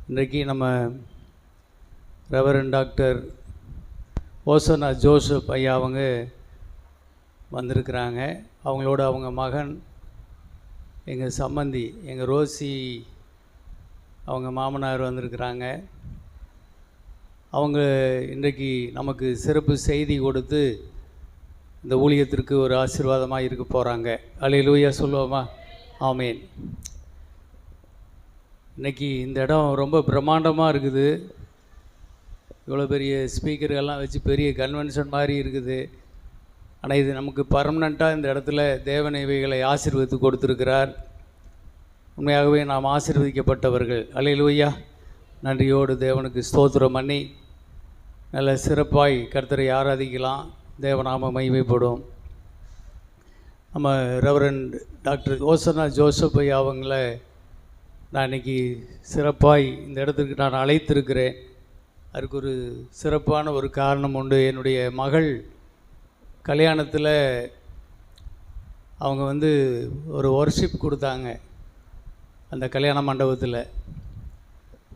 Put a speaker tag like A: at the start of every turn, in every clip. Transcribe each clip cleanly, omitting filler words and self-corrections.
A: இன்றைக்கி நம்ம reverend doctor ஓசனா ஜோசப் ஐயா அவங்க வந்திருக்கிறாங்க. அவங்களோட அவங்க மகன், எங்கள் சம்மந்தி, எங்கள் ரோசி அவங்க மாமனார் வந்திருக்கிறாங்க. அவங்க இன்றைக்கி நமக்கு சிறப்பு செய்தி கொடுத்து இந்த ஊழியத்திற்கு ஒரு ஆசீர்வாதமாக இருக்க போகிறாங்க. அல்லேலூயா சொல்லுவோமா? ஆமேன். இன்றைக்கி இந்த இடம் ரொம்ப பிரம்மாண்டமாக இருக்குது. இவ்வளோ பெரிய ஸ்பீக்கர்கள்லாம் வச்சு பெரிய கன்வென்ஷன் மாதிரி இருக்குது. ஆனால் இது நமக்கு பர்மனெண்ட்டாக இந்த இடத்துல தேவன் இவைகளை ஆசீர்வதித்து கொடுத்துருக்கிறார். உண்மையாகவே நாம் ஆசீர்வதிக்கப்பட்டவர்கள். அல்லேலூயா. நன்றியோடு தேவனுக்கு ஸ்தோத்திரம் பண்ணி நல்ல சிறப்பாய் கர்த்தரை ஆராதிக்கலாம். தேவநாம மகிமைப்படும். நம்ம ரெவரண்ட் டாக்டர் ஓசனா ஜோசப் ஐயா அவங்கள நான் இன்றைக்கி சிறப்பாய் இந்த இடத்துக்கு நான் அழைத்திருக்கிறேன். அதுக்கு ஒரு சிறப்பான ஒரு காரணம் உண்டு. என்னுடைய மகள் கல்யாணத்தில் அவங்க ஒரு ஒர்ஷிப் கொடுத்தாங்க. அந்த கல்யாண மண்டபத்தில்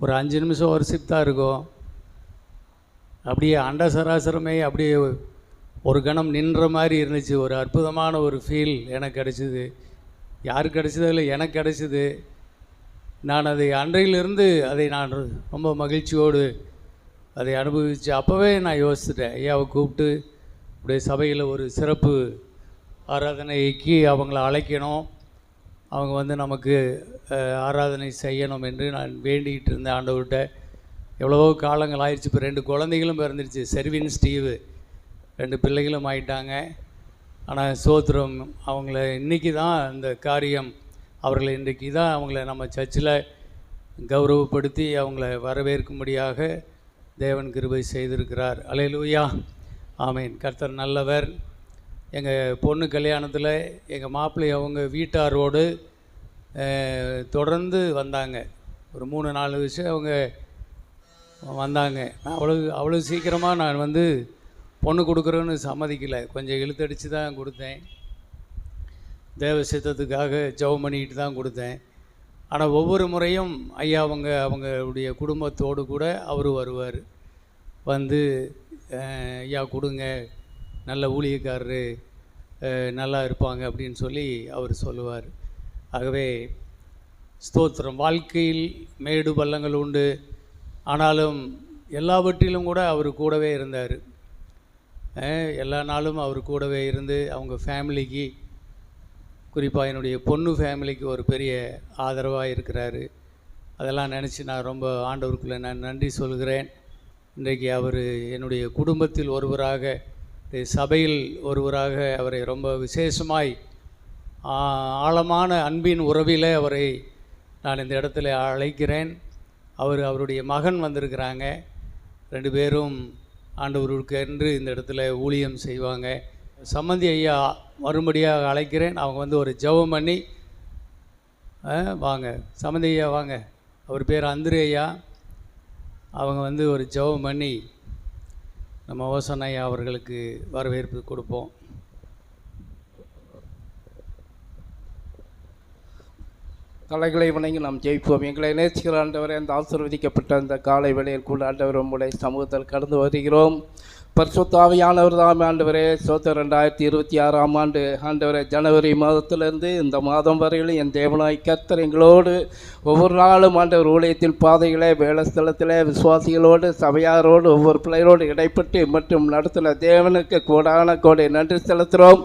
A: ஒரு 5 நிமிஷம் ஒர்ஷிப் தான் இருக்கும். அப்படியே அண்ட சராசரமே அப்படியே ஒரு கணம் நின்ற மாதிரி இருந்துச்சு. ஒரு அற்புதமான ஒரு ஃபீல் எனக்கு கிடச்சிது. யாருக்கு கிடச்சதோ இல்லை, எனக்கு கிடச்சிது. நான் அதை அன்றையிலிருந்து அதை நான் ரொம்ப மகிழ்ச்சியோடு அதை அனுபவித்து அப்போவே நான் யோசிச்சிட்டேன், ஐயாவை கூப்பிட்டு அப்படியே சபையில் ஒரு சிறப்பு ஆராதனைக்கு அவங்கள அழைக்கணும், அவங்க நமக்கு ஆராதனை செய்யணும் என்று நான் வேண்டிகிட்டு இருந்தேன் ஆண்டவர்கிட்ட. எவ்வளவோ காலங்கள் ஆயிடுச்சு. இப்போ 2 குழந்தைகளும் பிறந்துருச்சு. செர்வின் ஸ்டீவு 2 பிள்ளைகளும் ஆயிட்டாங்க. ஆனால் சோத்திரம் அவங்கள இன்றைக்கி தான் இந்த காரியம், அவர்களை இன்றைக்கி தான் அவங்கள நம்ம சர்ச்சில் கௌரவப்படுத்தி அவங்கள வரவேற்கும்படியாக தேவன் கிருபை செய்திருக்கிறார். அல்லேலூயா. ஆமேன். கர்த்தர் நல்லவர். எங்கள் பொண்ணு கல்யாணத்தில் எங்கள் மாப்பிள்ளை அவங்க வீட்டாரோடு தொடர்ந்து வந்தாங்க. ஒரு 3-4 விஷயம் அவங்க வந்தாங்க. நான் அவ்வளோ சீக்கிரமாக நான் பொண்ணு கொடுக்குறேன்னு சம்மதிக்கலை. கொஞ்சம் இழுத்தடிச்சு தான் கொடுத்தேன். தேவ சித்தத்துக்காக ஜெபம் பண்ணிக்கிட்டு தான் கொடுத்தேன். ஆனால் ஒவ்வொரு முறையும் ஐயா அவங்களுடைய குடும்பத்தோடு கூட அவர் வருவார். ஐயா கொடுங்க, நல்ல ஊழியக்காரரு, நல்லா இருப்பாங்க அப்படின்னு சொல்லி அவர் சொல்லுவார். ஆகவே ஸ்தோத்திரம். வாழ்க்கையில் மேடு பள்ளங்கள் உண்டு. ஆனாலும் எல்லாவற்றிலும் கூட அவர் கூடவே இருந்தார். எல்லா நாளும் அவர் கூடவே இருந்து அவங்க ஃபேமிலிக்கு, குறிப்பாக என்னுடைய பொண்ணு ஃபேமிலிக்கு ஒரு பெரிய ஆதரவாக இருக்கிறாரு. அதெல்லாம் நினச்சி நான் ரொம்ப ஆண்டவருக்குள்ளே நான் நன்றி சொல்கிறேன். இன்றைக்கு அவர் என்னுடைய குடும்பத்தில் ஒருவராக, சபையில் ஒருவராக அவரை ரொம்ப விசேஷமாய் ஆழமான அன்பின் உறவில் அவரை நான் இந்த இடத்துல அழைக்கிறேன். அவருடைய மகன் வந்திருக்கிறாங்க. 2 பேரும் ஆண்டவருக்கு என்று இந்த இடத்துல ஊழியம் செய்வாங்க. சம்மந்தி ஐயா மறுபடியாக அழைக்கிறேன். அவங்க ஒரு ஜெபம் பண்ணி வாங்க சம்மந்தி ஐயா வாங்க. அவர் பேர் அந்திரு ஐயா. அவங்க ஒரு ஜெபம் பண்ணி நம்ம ஓசனா ஐயா அவர்களுக்கு வரவேற்பு கொடுப்போம்.
B: தலைகளை வணங்கி நாம் ஜெயிப்போம். எங்களை நேசிக்கிற ஆண்டவரை, அந்த ஆசீர்வதிக்கப்பட்ட அந்த காலை வேளையில் கூட ஆண்டவர் உங்களுடைய சமூகத்தில் கடந்து வருகிறோம். பரிசுத்த ஆவியானவர் தாம் ஆண்டவரே. 2026ஆம் ஆண்டு ஆண்டவரே, ஜனவரி மாதத்திலிருந்து இந்த மாதம் வரையிலும் என் தேவனாய் கர்த்தர் எங்களோடு ஒவ்வொரு நாளும் ஆண்டவர் ஊழியத்தின் பாதைகளை, வேலை ஸ்தலத்தில் விசுவாசிகளோடு, சபையாரோடு, ஒவ்வொரு பிள்ளைகளோடு இடைப்பட்டு மற்றும் நடத்தின தேவனுக்கு கோடான கோடை நன்றி செலுத்துகிறோம்.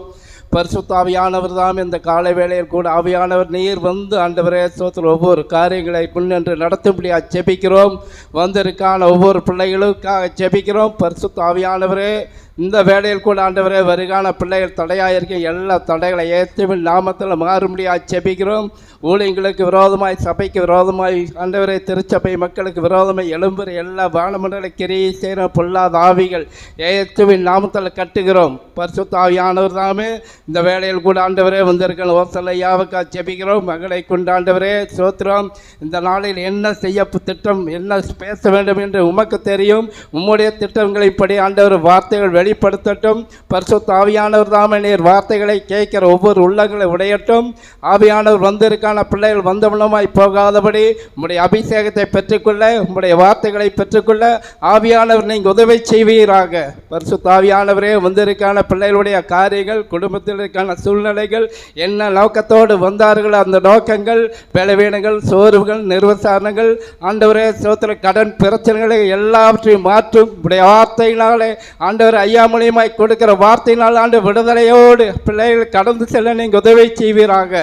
B: பரிசுத்த ஆவியானவர் தாம் இந்த காலை வேளையில் கூட ஆவியானவர் நீர் ஆண்டவரே சோத்திர ஒவ்வொரு காரியங்களை முன்னென்று நடத்தும்படியாக ஜெபிக்கிறோம். வந்திருக்கான ஒவ்வொரு பிள்ளைகளுக்காக ஜெபிக்கிறோம். பரிசுத்த ஆவியானவரே, இந்த வேளையில் கூட ஆண்டவரே வருகான பிள்ளைகள் தடையாக இருக்க எல்லா தடைகளை ஏற்றுவின் நாமத்தில் மாறும்படியாக ஜெபிக்கிறோம். ஊழியங்களுக்கு விரோதமாய், சபைக்கு விரோதமாய், ஆண்டவரே திருச்சபை மக்களுக்கு விரோதமாய் எழும்புற எல்லா வானமண்டல கிரியை செய்கிற பொல்லாத ஆவிகள் ஏற்றுவின் நாமத்தில் கட்டுகிறோம். பரிசுத்த ஆவியானவர் தாமே இந்த வேளையில் கூட ஆண்டவரே வந்திருக்கிற ஓசலையாவுக்கா ஜெபிக்கிறோம். மகளை கொண்டு ஆண்டவரே ஸ்தோத்திரம். இந்த நாளில் என்ன செய்ய திட்டம், என்ன பேச வேண்டும் என்று உமக்கு தெரியும். உம்முடைய திட்டங்களின்படி ஆண்டவர் வார்த்தைகள் வெளிப்படுத்தட்டும். பரிசுத்த ஆவியானவர் தாமே நீர் வார்த்தைகளை கேட்கிற ஒவ்வொரு உள்ளங்களை உடையட்டும். ஆவியானவர் வந்திருக்கான பிள்ளைகள் வந்தவனமாய் போகாதபடி உம்முடைய அபிஷேகத்தை பெற்றுக்கொள்ள, உம்முடைய வார்த்தைகளை பெற்றுக்கொள்ள ஆவியானவர் நீங்கள் உதவி செய்வீராக. பரிசுத்த ஆவியானவரே வந்திருக்கான பிள்ளைகளுடைய காரியங்கள், குடும்பத்தில் இருக்கான சூழ்நிலைகள், என்ன நோக்கத்தோடு வந்தார்கள் அந்த நோக்கங்கள், பலவீனங்கள், சோர்வுகள், நிர்வசாரணங்கள், ஆண்டவரே ஸ்தோத்திர கடன் பிரச்சனைகளை எல்லாவற்றையும் மாற்றும் உடைய வார்த்தையினாலே ஆண்டவர் ஐயா மூலியமாய் கொடுக்கிற வார்த்தையினால் ஆண்டு விடுதலையோடு பிள்ளைகள் கடந்து செல்ல நீங்கள் உதவி செய்வீராக.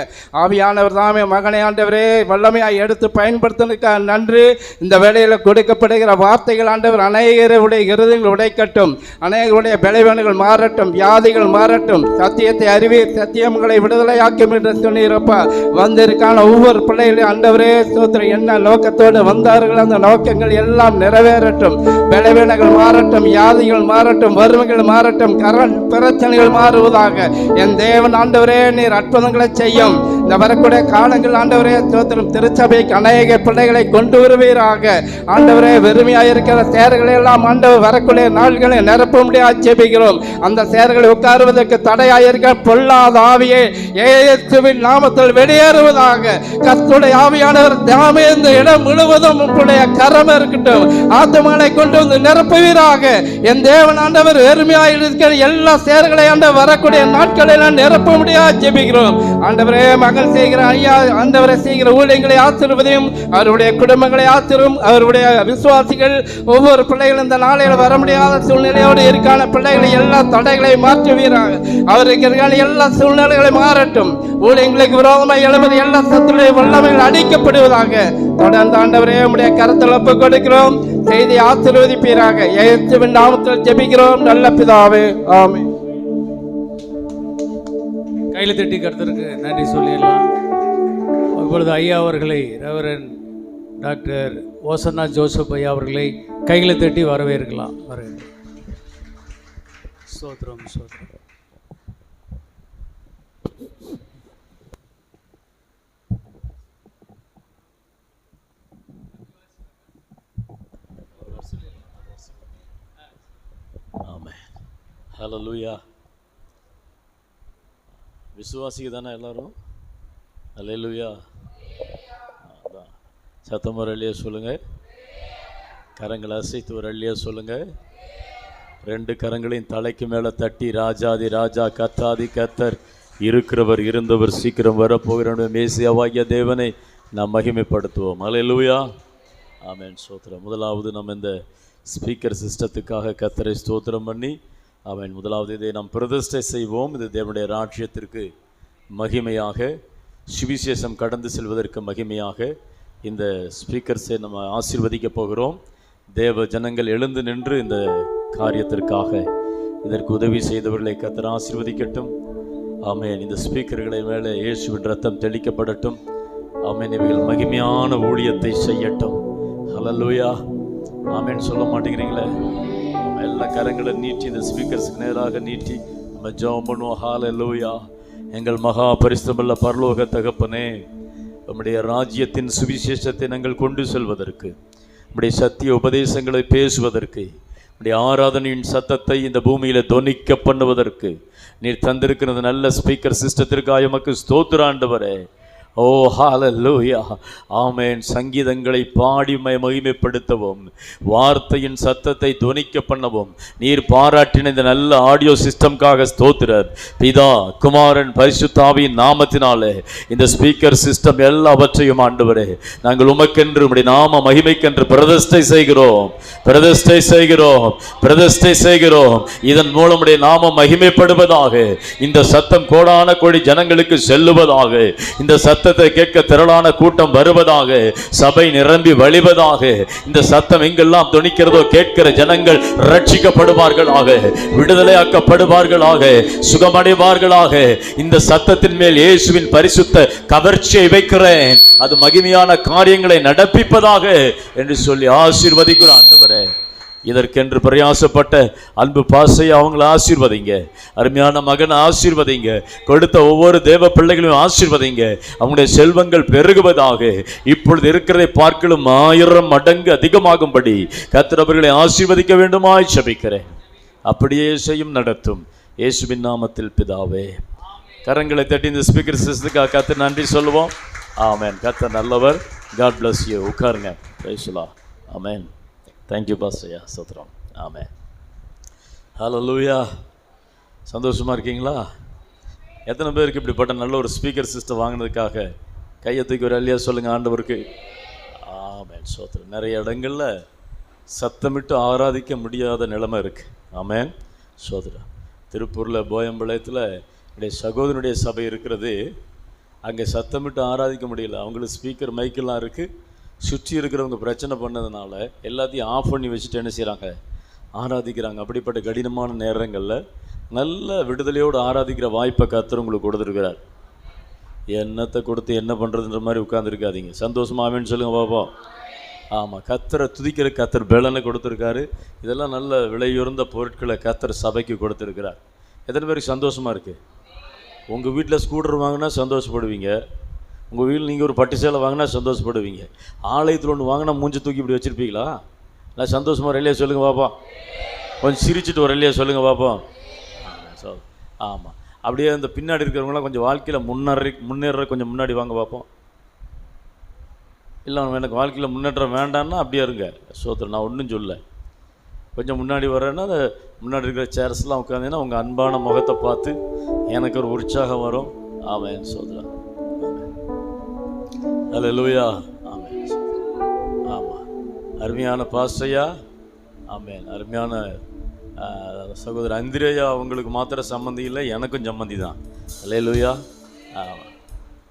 B: ஆவியானவர் தாமே மகனை ஆண்டவரே வல்லமையாய் எடுத்து பயன்படுத்தினுக்காக நன்றி. இந்த வேளையில் கொடுக்கப்படுகிற வார்த்தைகள் ஆண்டவர் அநேகருடைய இருதயங்கள் உடைக்கட்டும், அநேகருடைய பலவீனங்கள் மாறட்டும், வியாதிகள் மாறட்டும். சத்தியத்தை அறிவீர், சத்தியங்களை விடுதலையாக்கும் என்று சொன்னீரப்பா. வந்திருக்கான ஒவ்வொரு பிள்ளைகளையும் ஆண்டவரே ஸ்தோத்திரம் என்ன நோக்கத்தோடு வந்தார்கள் அந்த நோக்கங்கள் எல்லாம் நிறைவேறட்டும். பலவீனங்கள் மாறட்டும், வியாதிகள் மாறட்டும், வறுமைகள் மாறட்டும், கரண் பிரச்சனைகள் மாறுவதாக. என் தேவன் ஆண்டவரே நீர் அற்புதங்களை செய்யும். இந்த வரக்கூடிய காலங்கள் ஆண்டவரே ஸ்தோத்திரம் திருச்சபைக்கு அநேக பிள்ளைகளை கொண்டு வருவீராக. ஆண்டவரே வெறுமையாக இருக்கிற சேர்களை எல்லாம் ஆண்டவர் வரக்கூடிய நாள்களை நிரப்ப முடியாது ஜெபிக்கிறோம். அந்த சேர்களை உட்காருவதற்கு தடையாயிருக்க பொல்லாத ஆவியை இயேசுவின் நாமத்தில் வெளியேறுவதாக. கர்த்தருடைய ஆவியானவர் தாமே இந்த இடம் முழுவதும் உங்களுடைய கரம் இருக்கட்டும். ஆத்துமானை கொண்டு வந்து நிரப்புவீராக. என் தேவன் ஆண்டவர் வெறுமையாக இருக்கிற எல்லா சேர்களை ஆண்டவர் வரக்கூடிய நாட்களை நான் நிரப்ப முடியாது ஜெபிக்கிறோம். ஆண்டவரே மகள் செய்கிற ஐயா ஆண்டவரை செய்கிற ஊழியங்களை ஆசீர்வதியும், அவருடைய குடும்பங்களை ஆசீர்வதியும். அவருடைய விசுவாசிகள் ஒவ்வொரு பிள்ளைகளும் இந்த நாளையில் வர முடியாத சூழ்நிலையோடு இருக்கான பிள்ளைகளை எல்லா தடைகளை மாற்றுவீராக. அவருக்கு எல்லா சூழ்நிலைகளை மாறட்டும். ஊழியங்களுக்கு விரோதமாக எழுபது எல்லா சத்துடைய வல்லமைகள் அடிக்கப்படுவதாக. தொடர்ந்து ஆண்டவரே உம்முடைய கரத்தில் ஒப்புக் கொடுக்கிறோம். செய்தி ஆசீர்வதிப்பீராக. இயேசுவின் நாமத்தில் ஜெபிக்கிறோம் நல்ல பிதாவே, ஆமென்.
A: கையில் தட்டி கர்த்தருக்கு நன்றி சொல்லிடலாம். இப்பொழுது ஐயா அவர்களை, ரெவரண்ட் டாக்டர் ஓசன்னா ஜோசப் ஐயா அவர்களை கையில் தட்டி வரவேற்கலாம். ஸ்தோத்திரம் ஸ்தோத்திரம்.
C: ஆமென். ஹல்லேலூயா. விசுவாசிக்கு தானே எல்லாரும்? ஹல்லேலூயா. அதான் சத்தம் ஒரு அள்ளியா சொல்லுங்கள். கரங்களை அசைத்து ஒரு அள்ளியா சொல்லுங்கள். ரெண்டு கரங்களையும் தலைக்கு மேலே தட்டி ராஜாதி ராஜா கத்தாதி கத்தர் இருக்கிறவர் இருந்தவர் சீக்கிரம் வரப்போகிற மேசியாவாகிய தேவனை நாம் மகிமைப்படுத்துவோம். ஹல்லேலூயா. ஆமென். ஸ்தோத்திரம். முதலாவது நம்ம இந்த ஸ்பீக்கர் சிஸ்டத்துக்காக கத்தரை ஸ்தோத்திரம் பண்ணி ஆமென். முதலாவது இதை நாம் பிரதிஷ்டை செய்வோம். இது தேவனுடைய ராஜ்யத்திற்கு மகிமையாக, சுவிசேஷம் கடந்து செல்வதற்கு மகிமையாக இந்த ஸ்பீக்கர்ஸை நம்ம ஆசீர்வதிக்க போகிறோம். தேவ ஜனங்கள் எழுந்து நின்று இந்த காரியத்திற்காக இதற்கு உதவி செய்தவர்களை கர்த்தர் ஆசீர்வதிக்கட்டும். ஆமென். இந்த ஸ்பீக்கர்களை மேலே இயேசுவின் ரத்தம் தெளிக்கப்படட்டும். ஆமென். இவைகள் மகிமையான ஊழியத்தை செய்யட்டும். ஹல்லேலூயா. ஆமென். சொல்ல மாட்டேங்கிறீங்களே? எல்லா கரங்களை நீட்டி இந்த ஸ்பீக்கர்ஸுக்கு நேராக நீட்டி நம்ம ஜெபம் பண்ணுவோம். ஹல்லேலூயா. எங்கள் மகா பரிசுத்தமுள்ள பரலோக தகப்பனே, நம்முடைய ராஜ்யத்தின் சுவிசேஷத்தை நாங்கள் கொண்டு செல்வதற்கு, நம்முடைய சத்திய உபதேசங்களை பேசுவதற்கு, நம்முடைய ஆராதனையின் சத்தத்தை இந்த பூமியில் தொனிக்க பண்ணுவதற்கு நீர் தந்திருக்கிறது நல்ல ஸ்பீக்கர் சிஸ்டத்திற்காக எமக்கு ஸ்தோத்திரம் ஆண்டவரே. ஓ ஹல்லேலூயா. ஆமென். சங்கீதங்களை பாடி மகிமைப்படுத்தவும், வார்த்தையின் சத்தத்தை துணிக்க பண்ணவும் நீர் பாராட்டின இந்த நல்ல ஆடியோ சிஸ்டம்காக ஸ்தோத்திரர். பிதா குமாரன் பரிசுத்த ஆவியின் நாமத்தினாலே இந்த ஸ்பீக்கர் சிஸ்டம் எல்லாவற்றையும் ஆண்டவரே நாங்கள் உமக்கென்று உம்முடைய நாம மகிமைக்கென்று பிரதிஷ்டை செய்கிறோம், பிரதிஷ்டை செய்கிறோம், பிரதிஷ்டை செய்கிறோம். இதன் மூலம் உம்முடைய நாமம் மகிமைப்படுவதாக, இந்த சத்தம் கோடான கோடி ஜனங்களுக்கு செல்லுவதாக, இந்த சத்தத்தை கேட்க திரளான கூட்டம் வருவதாக, சபை நிரம்பி வழிவதாக, இந்த சத்தம் எங்கெல்லாம் துணிக்கிறதோ கேட்கிற ஜனங்கள் ரட்சிக்கப்படுவார்களாக, விடுதலையாக்கப்படுவார்களாக, சுகமடைவார்களாக. இந்த சத்தத்தின் மேல் இயேசுவின் பரிசுத்த கவர்ச்சியை வைக்கிறேன், அது மகிமையான காரியங்களை நடப்பிப்பதாக என்று சொல்லி ஆசீர்வதிக்கிறோம் ஆண்டவரே. இதற்கென்று பிரயாசப்பட்ட அன்பு பாசையை அவங்களை ஆசீர்வதிங்க. அருமையான மகனை ஆசீர்வதிங்க. கொடுத்த ஒவ்வொரு தேவ பிள்ளைகளையும் ஆசீர்வதிங்க. அவங்களுடைய செல்வங்கள் பெருகுவதாக. இப்பொழுது இருக்கிறதை பார்க்கலும் 1000 மடங்கு அதிகமாகும்படி கர்த்தர் அவர்களை ஆசீர்வதிக்க வேண்டுமாய் ஜெபிக்கிறேன். அப்படியே செய்யும், நடத்தும். இயேசுவின் நாமத்தில் பிதாவே. கரங்களை தட்டி இந்த ஸ்பீக்கர் சிஸ்டத்துக்காக கர்த்தர் நன்றி சொல்லுவோம். ஆமென். கர்த்தர் நல்லவர். God bless you. உட்காருங்க. Praise the Lord. Amen. Thank you pastor. ஸ்தோத்திரம். ஆமென். ஹல்லேலூயா. சந்தோஷமாக இருக்கீங்களா? எத்தனை பேருக்கு இப்படிப்பட்ட நல்ல ஒரு ஸ்பீக்கர் சிஸ்டம் வாங்கினதுக்காக கையை தூக்கி ஒரு அல்லையா சொல்லுங்கள் ஆண்டவருக்கு. ஆமென். ஸ்தோத்திரம். நிறைய இடங்களில் சத்தமிட்டு ஆராதிக்க முடியாத நிலைமை இருக்குது. ஆமென். ஸ்தோத்திரம். திருப்பூரில் போயம்பாளையத்தில் என்னுடைய சகோதரனுடைய சபை இருக்கிறது. அங்கே சத்தமிட்டு ஆராதிக்க முடியல. அவங்களுக்கு ஸ்பீக்கர் மைக்கெல்லாம் இருக்குது. சுற்றி இருக்கிறவங்க பிரச்சனை பண்ணதுனால எல்லாத்தையும் ஆஃப் பண்ணி வச்சுட்டு என்ன செய்கிறாங்க, ஆராதிக்கிறாங்க. அப்படிப்பட்ட கடினமான நேரங்களில் நல்ல விடுதலையோடு ஆராதிக்கிற வாய்ப்பை கர்த்தர் உங்களுக்கு கொடுத்துருக்கிறார். என்னத்தை கொடுத்து என்ன பண்ணுறதுன்ற மாதிரி உட்காந்துருக்காதீங்க. சந்தோஷமாவேன்னு சொல்லுங்கள் பாப்பா. ஆமாம், கர்த்தரை துதிக்கிற கர்த்தர் பலனை கொடுத்துருக்காரு. இதெல்லாம் நல்ல விலையுறந்த பொருட்களை கர்த்தர் சபைக்கு கொடுத்துருக்கிறார். எத்தனை பேருக்கு சந்தோஷமாக இருக்குது? உங்கள் வீட்டில் ஸ்கூட்டர் வாங்கினா சந்தோஷப்படுவீங்க. உங்கள் வீட்டில் நீங்கள் ஒரு பட்டு சேலை வாங்கினா சந்தோஷப்படுவீங்க. ஆலயத்தில் ஒன்று வாங்கினா மூஞ்சி தூக்கி இப்படி வச்சுருப்பீங்களா? நான் சந்தோஷமாக ரெல்லையா சொல்லுங்கள் பாப்பா. கொஞ்சம் சிரிச்சுட்டு ஒரு ரெல்லையா சொல்லுங்கள் பாப்பா. ஆமாம், அப்படியே அந்த பின்னாடி இருக்கிறவங்களாம் கொஞ்சம் வாழ்க்கையில் முன்னேற கொஞ்சம் முன்னாடி வாங்க பார்ப்போம். இல்லை எனக்கு வாழ்க்கையில் முன்னேற்றம் வேண்டான்னா அப்படியே இருங்க. சோத்திரம். நான் ஒன்றும் சொல்ல. கொஞ்சம் முன்னாடி வரேன்னா அந்த முன்னாடி இருக்கிற சேர்ஸ்லாம் உட்காந்தீங்கன்னா உங்கள் அன்பான முகத்தை பார்த்து எனக்கு ஒரு உற்சாகம் வரும். ஆமென். சோதரா. ஹல்லேலூயா. ஆமென். ஆமாம், அருமையான பாஸ்டையா. ஆமென். அருமையான சகோதரர் அந்திரேயா. அவங்களுக்கு மாத்திர சம்மந்தி இல்லை, எனக்கும் சம்மந்தி தான். ஹல்லேலூயா. ஆமாம்.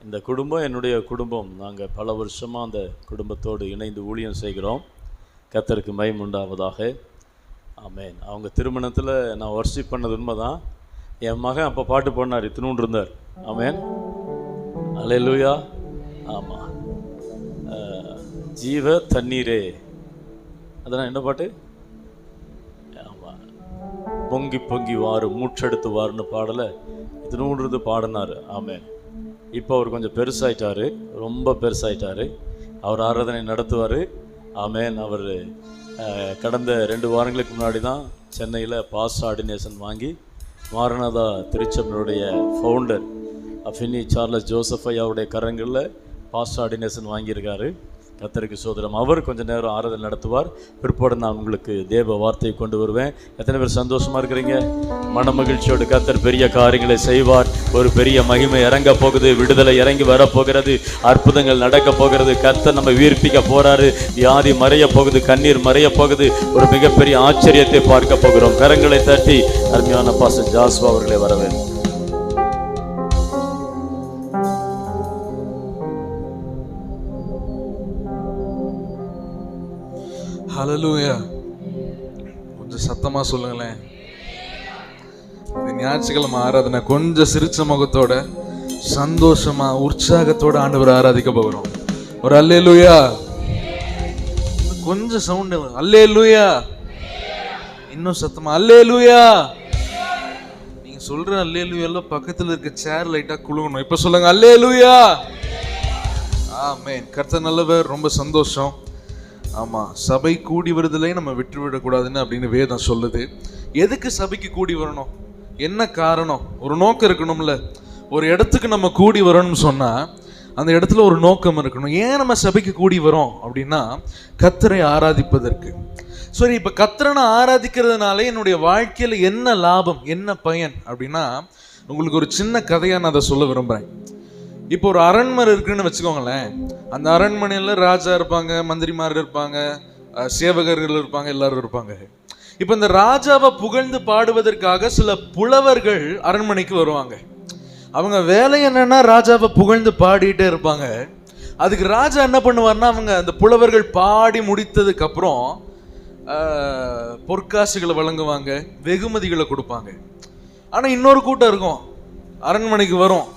C: இந்த குடும்பம் என்னுடைய குடும்பம். நாங்கள் பல வருஷமாக அந்த குடும்பத்தோடு இணைந்து ஊழியம் செய்கிறோம். கர்த்தருக்கு மகிமை உண்டாவதாக. ஆமென். அவங்க திருமணத்தில் நான் வர்ஷிப் பண்ணது உண்மை தான். என் மகன் அப்போ பாட்டு பாடினார், இத்தினூன்று இருந்தார். ஆமென். ஹல்லேலூயா. ஆமாம், ஜீவ தண்ணீரே, அதெல்லாம் என்ன பாட்டு? ஆமாம், பொங்கி பொங்கி வாரு மூச்செடுத்து வாருன்னு பாடலை இத்தினூன்று பாடினார். ஆமென். இப்போ அவர் கொஞ்சம் பெருசாயிட்டார், ரொம்ப பெருசாயிட்டார். அவர் ஆராதனை நடத்துவார். ஆமென். அவர் கடந்த 2 வாரங்களுக்கு முன்னாடி தான் சென்னையில் பாஸ் ஆர்டினேஷன் வாங்கி மாரநாதா திருச்சபையுடைய ஃபவுண்டர் அஃபினி சார்லஸ் ஜோசப் ஐயாவுடைய கரங்களில் பாஸ் ஆர்டினேஷன் வாங்கியிருக்காரு. கர்த்தருக்கு சோதரம். அவர் கொஞ்சம் நேரம் ஆராதனை நடத்துவார். பிற்பாடு நான் உங்களுக்கு தேவ வார்த்தையை கொண்டு வருவேன். எத்தனை பேர் சந்தோஷமாக இருக்கிறீங்க? மன மகிழ்ச்சியோடு கர்த்தர் பெரிய காரியங்களை செய்வார். ஒரு பெரிய மகிமை இறங்க போகுது. விடுதலை இறங்கி வரப்போகிறது. அற்புதங்கள் நடக்க போகிறது. கர்த்தர் நம்ம உயிர்ப்பிக்க போகிறாரு. வியாதி மறைய போகுது. கண்ணீர் மறைய போகுது. ஒரு மிகப்பெரிய ஆச்சரியத்தை பார்க்க போகிறோம். கரங்களை தட்டி அருமையான பாஸ்டர் ஜாஸ்வா அவர்களை வரவேற்கிறேன்.
D: ஹல்லேலூயா. கொஞ்சம் சத்தமா சொல்லுங்களேன். இந்த ஞாயிற்றுக்கிழமை ஆராதனை கொஞ்சம் சிரிச்ச முகத்தோட சந்தோஷமா உற்சாகத்தோட ஆண்டவரை ஆராதிக்க போகிறோம். ஒரு அல்லேலூயா. கொஞ்சம் சவுண்ட். அல்லேலூயா. இன்னும் சத்தமா அல்லேலூயா. நீங்க சொல்ற அல்லேலூயால பக்கத்துல இருக்க சேர் லைட்டா குலுங்கணும். இப்ப சொல்லுங்க அல்லேலூயா. ஆமென். கர்த்தர் நல்லவர். ரொம்ப சந்தோஷம். ஆமாம், சபை கூடி வருதலே நம்ம விட்டுவிடக்கூடாதுன்னு அப்படின்னு வேதம் சொல்லுது. எதுக்கு சபைக்கு கூடி வரணும்? என்ன காரணம்? ஒரு நோக்கம் இருக்கணும்ல. ஒரு இடத்துக்கு நம்ம கூடி வரணும்னு சொன்னால் அந்த இடத்துல ஒரு நோக்கம் இருக்கணும். ஏன் நம்ம சபைக்கு கூடி வரோம் அப்படின்னா கர்த்தரை ஆராதிப்பதற்கு. சரி, இப்போ கர்த்தரை ஆராதிக்கிறதுனால என்னுடைய வாழ்க்கையில் என்ன லாபம், என்ன பயன் அப்படின்னா உங்களுக்கு ஒரு சின்ன கதையாக நான் அதை சொல்ல விரும்புகிறேன். இப்போ ஒரு அரண்மனை இருக்குன்னு வச்சுக்கோங்களேன். அந்த அரண்மனையில் ராஜா இருப்பாங்க, மந்திரிமார் இருப்பாங்க, சேவகர்கள் இருப்பாங்க, எல்லாரும் இருப்பாங்க. இப்போ இந்த ராஜாவை புகழ்ந்து பாடுவதற்காக சில புலவர்கள் அரண்மனைக்கு வருவாங்க. அவங்க வேலை என்னன்னா ராஜாவை புகழ்ந்து பாடிட்டே இருப்பாங்க. அதுக்கு ராஜா என்ன பண்ணுவார்னா, அவங்க அந்த புலவர்கள் பாடி முடித்ததுக்கு அப்புறம் பொற்காசுகளை வழங்குவாங்க, வெகுமதிகளை கொடுப்பாங்க. ஆனால் இன்னொரு கூட்டம் இருக்கும், அரண்மனைக்கு வரும்,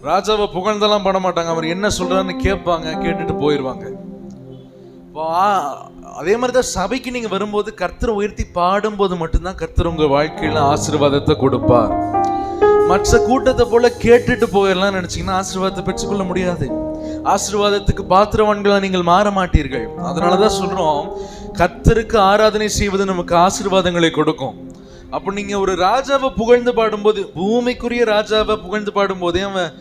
D: ராஜாவை புகழ்ந்தெல்லாம் பண்ண மாட்டாங்க. அவர் என்ன சொல்றாருன்னு கேட்பாங்க, கேட்டுட்டு போயிடுவாங்க. அதே மாதிரி தான் சபைக்கு நீங்க வரும்போது கர்த்தரை உயர்த்தி பாடும்போது மட்டும்தான் கர்த்தர் உங்க வாழ்க்கையில ஆசீர்வாதத்தை கொடுப்பார். மற்ற கூட்டத்தை போல கேட்டுட்டு போயிடலாம் நினைச்சீங்கன்னா ஆசீர்வாதத்தை பெற்றுக்கொள்ள முடியாது. ஆசீர்வாதத்துக்கு பாத்திரவான்களா நீங்கள் மாற மாட்டீர்கள். அதனாலதான் சொல்றோம், கர்த்தருக்கு ஆராதனை செய்வது நமக்கு ஆசீர்வாதங்களை கொடுக்கும். அப்ப நீங்க ஒரு ராஜாவை புகழ்ந்து பாடும்போது, பூமிக்குரிய ராஜாவை புகழ்ந்து பாடும்போதே அவன்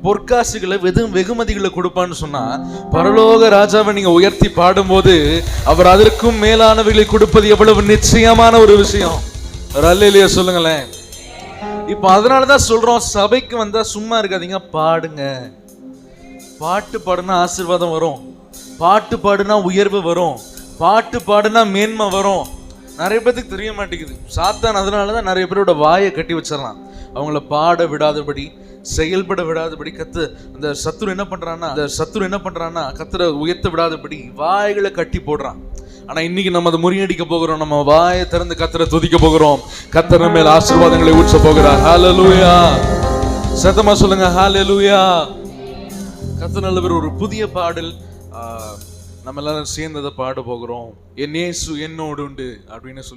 D: பொற்காசுகளை வெகுமதிகளை கொடுப்பான்னு சொன்னா, பரலோக ராஜாவை நீங்க உயர்த்தி பாடும்போது அவர் அதற்கும் மேலானவைகளை கொடுப்பது எவ்வளவு நிச்சயமான ஒரு விஷயம். ஒரு அல்லேலூயா சொல்லுங்களேன். இப்ப அதனாலதான் சொல்றோம், சபைக்கு வந்தா சும்மா இருக்காதீங்க, பாடுங்க. பாட்டு பாடுனா ஆசீர்வாதம் வரும், பாட்டு பாடுனா உயர்வு வரும், பாட்டு பாடுனா மேன்மை வரும். நிறைய பேருக்கு தெரிய மாட்டேங்குது. சாத்தான் அதனாலதான் நிறைய பேரோட வாயை கட்டி வச்சிடலாம், அவங்கள பாட விடாதபடி, செயல்பட விடாதபடி. அந்த சத்துரு என்ன பண்றான்னா கத்தரை உயர்த்த விடாதபடி வாய்களை கட்டி போடுறான். ஆனா இன்னைக்கு நம்ம அதை முறியடிக்க போகிறோம். நம்ம வாயை திறந்து கத்தரை துதிக்க போகிறோம். கத்தர் மேல் ஆசீர்வாதங்களை ஊற்ற போகிறார். ஹல்லேலூயா. சத்தமா சொல்லுங்க ஹல்லேலூயா. கர்த்தர் நல்லவர். ஒரு புதிய பாடல் நம்ம எல்லாரும் சேர்ந்ததை பாட போகிறோம். என் இயேசு என்னோடு உண்டு அப்படின்னு சொல்லி